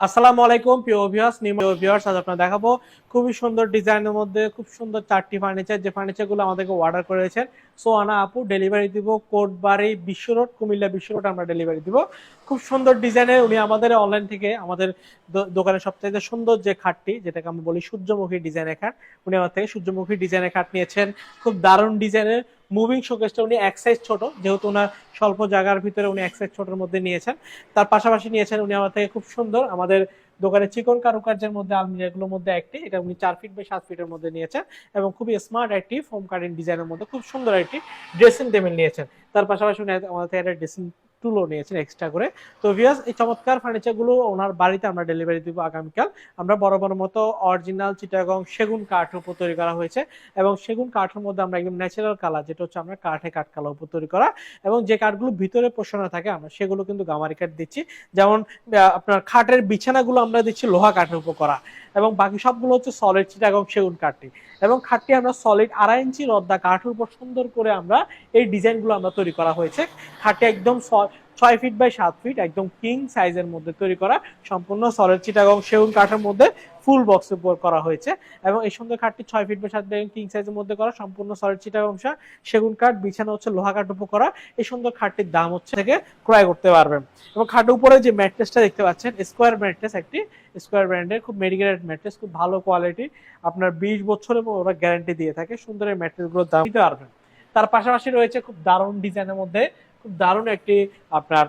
আসসালামু আলাইকুম প্রিয় ভিউয়ার্স, আজ আপনারা দেখাবো খুবই সুন্দর ডিজাইনের মধ্যে খুব সুন্দর চারটি ফার্নিচার, যে ফার্নিচারগুলো আমাদেরকে অর্ডার করেছেন সোহানা আপু। ডেলিভারি দিব কোটবাড়ি বিশ্ব রোড, কুমিল্লা বিশ্ব রোড আমরা ডেলিভারি দিব। খুব সুন্দর ডিজাইনের উনি আমাদের অনলাইন থেকে আমাদের দোকানের সবচেয়ে সুন্দর যে খাটটি, যেটাকে আমরা বলি সূর্যমুখী ডিজাইনের খাট, উনি আমার থেকে সূর্যমুখী ডিজাইনের খাট নিয়েছেন। খুব দারুণ ডিজাইনের মুভিং শোকেসটা উনি এক সাইজ ছোট, যেহেতু ওনার স্বল্প জায়গার ভিতরে উনি এক সাইজ ছোটের মধ্যে নিয়েছেন। তার পাশাপাশি নিয়েছেন উনি আমার থেকে খুব সুন্দর আমাদের দোকানে চিকন কারুকার্যের মধ্যে আলমিরাগুলোর মধ্যে একটি, এটা উনি 4 ফিট বাই 7 ফিটের মধ্যে নিয়েছেন এবং খুবই স্মার্ট একটি ফোম কাটিং ডিজাইনের মধ্যে খুব সুন্দর একটি ড্রেসিং টেবিল নিয়েছেন। তার পাশাপাশি উনি আমাদের থেকে একটা ড্রেসিং টুলও নিয়েছেন এক্সট্রা করে। তো ভিউয়ার্স, এই চমৎকার ফার্নিচারগুলো ওনার বাড়িতে আমরা ডেলিভারি দিব আগামীকাল। আমরা বড় বড় মতো অরিজিনাল চিটাগং সেগুন কাঠের উপর তৈরি করা হয়েছে এবং সেগুন কাঠের মধ্যে আমরা একদম ন্যাচারাল কালার, যেটা হচ্ছে আমরা কাঠে কাঠ কালার উপর তৈরি করা, এবং যে কাঠগুলো ভিতরে পোষণা থাকে আমরা সেগুলো কিন্তু গামারি কাঠ দিচ্ছি। যেমন আপনার খাটের বিছানাগুলো আমরা দিচ্ছি লোহা কাঠের উপর করা, এবং বাকি সবগুলো হচ্ছে সলিড চিটাগং সেগুন কাঠটি, এবং খাটটি আমরা সলিড 2.5 ইঞ্চি রদ্দা কাঠের উপর সুন্দর করে আমরা এই ডিজাইনগুলো আমরা তৈরি করা হয়েছে। খাটটি একদম 6 ফিট বাই 7 ফিট একদম কিং সাইজের মধ্যে তৈরি করা, সম্পূর্ণ সলিড চিটাগং সেগুন কাঠের মধ্যে ফুল বক্স উপর করা হয়েছে। এবং এই সুন্দর খাটটি 6 ফিট বাই 7 ফিট কিং সাইজের মধ্যে করা, সম্পূর্ণ সলিড চিটাগং সেগুন কাঠ, বিছানা হচ্ছে লোহা কাঠ উপর করা। এই সুন্দর খাটটির দাম হচ্ছে থেকে ক্রয় করতে পারবেন। এবং খাটের উপরে যে ম্যাট্রেসটা দেখতে পাচ্ছেন, স্কোয়ার ম্যাট্রেস, একটি স্কোয়ার ব্র্যান্ডের খুব মেডিকেটেড ম্যাট্রেস, খুব ভালো কোয়ালিটি, আপনার 20 বছরের ওরা গ্যারান্টি দিয়ে থাকে। সুন্দর এই ম্যাট্রেসগুলোর দাম দিতে পারবেন। তার পাশাপাশি রয়েছে খুব দারুণ ডিজাইনের মধ্যে খুব দারুণ একটি আপনার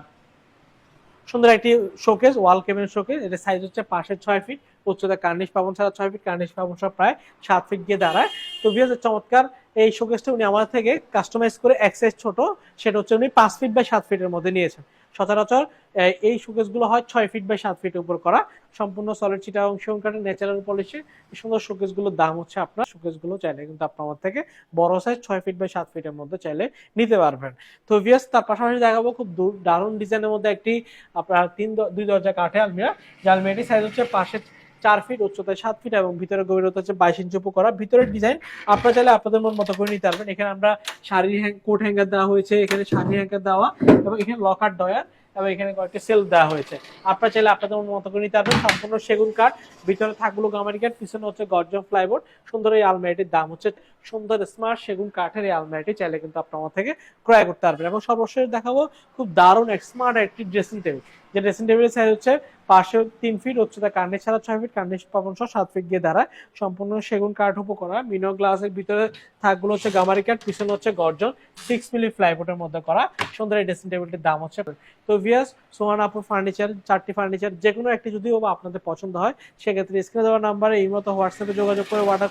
সুন্দর একটি শোকেস, ওয়াল কেবিনেট শোকেস। এটা সাইজ হচ্ছে পাশে 6 ফিট, উচ্চতা কার্নিশ পাবন ছাড়া 6 ফিট, কার্নিশ পাবন সহ প্রায় 7 ফিট গিয়ে দাঁড়ায়। তো ভিউয়ার্স, চমৎকার এই শোকেসটা উনি আমাদের থেকে কাস্টমাইজ করে এক সাইজ ছোট, সেটা হচ্ছে উনি 5 ফিট বাই 7 ফিটের মধ্যে নিয়েছেন। সচরাচর এই শোকেসগুলো হয় 6 ফিট বাই 7 ফিটের উপর করা, সম্পূর্ণ সলিড চিটাগং সেগুন কাঠের ন্যাচারাল পলিশে। এই সুন্দর শোকেসগুলোর দাম হচ্ছে, আপনার শোকেসগুলো চাইলে কিন্তু আপনার আমার থেকে বড় সাইজ 6 ফিট বাই 7 ফিটের মধ্যে চাইলে নিতে পারবেন। তো ভিউয়ার্স, তার পাশাপাশি দেখাবো খুব দারুণ ডিজাইনের মধ্যে একটি আপনার 2 দরজা কাঠে আলমিরা, যে আলমিরাটি সাইজ হচ্ছে পাশে 4 ফিট, উচ্চতায় 7 ফিট এবং ভিতরে গভীরতা হচ্ছে 22 ইঞ্চি উপর করা। ভিতরের ডিজাইন আপনারা চাইলে আপনাদের মন মতো করে নিতে পারবেন। এখানে আমরা শাড়ি কোট হ্যাঙ্গার দেওয়া হয়েছে, এখানে শাড়ি হ্যাঙ্গার দেওয়া, এবং এখানে লকার ডয়ার, এবং এখানে কয়েকটি সেলফ দেওয়া হয়েছে। আপনারা চাইলে আপনাদের মতো করে নিতে পারবেন। সম্পূর্ণ সেগুন কাঠ, ভিতরে থাকলো গামারি কাঠ, পিছনে হচ্ছে গর্জন প্লাইবোর্ড। সুন্দর এই আলমারিটির দাম হচ্ছে, সুন্দর স্মার্ট সেগুন কাঠের এই আলমারিটি চাইলে কিন্তু আপনার থেকে ক্রয় করতে পারবেন। এবং সর্বশেষ দেখাবো খুব দারুণ স্মার্ট একটি ড্রেসিং টেবিল, যে ড্রেসিং টেবিলের সাইজ হচ্ছে পাশে 3 ফিট, উচ্চতা কার্নিশ ছাড়া 6 ফিট, কার্নিশ পাবন সহ 7 ফিট গিয়ে দাঁড়ায়। সম্পূর্ণ সেগুন কাঠ উপর করা, মিনো গ্লাসের ভিতরে থাকগুলো হচ্ছে গামারি কাঠ, পিছনে হচ্ছে গর্জন 6 মিলি প্লাইবোর্ডের মধ্যে করা। সুন্দর এই ড্রেসিং টেবিলটির দাম হচ্ছে। তো ভিউয়ার্স, সোহানা আপুর ফার্নিচার, 4টি ফার্নিচার যে কোনো একটি যদি আপনাদের পছন্দ হয়, সেক্ষেত্রে স্ক্রিনে দেওয়া নাম্বারে এই মতো হোয়াটসঅ্যাপে যোগাযোগ করে অর্ডার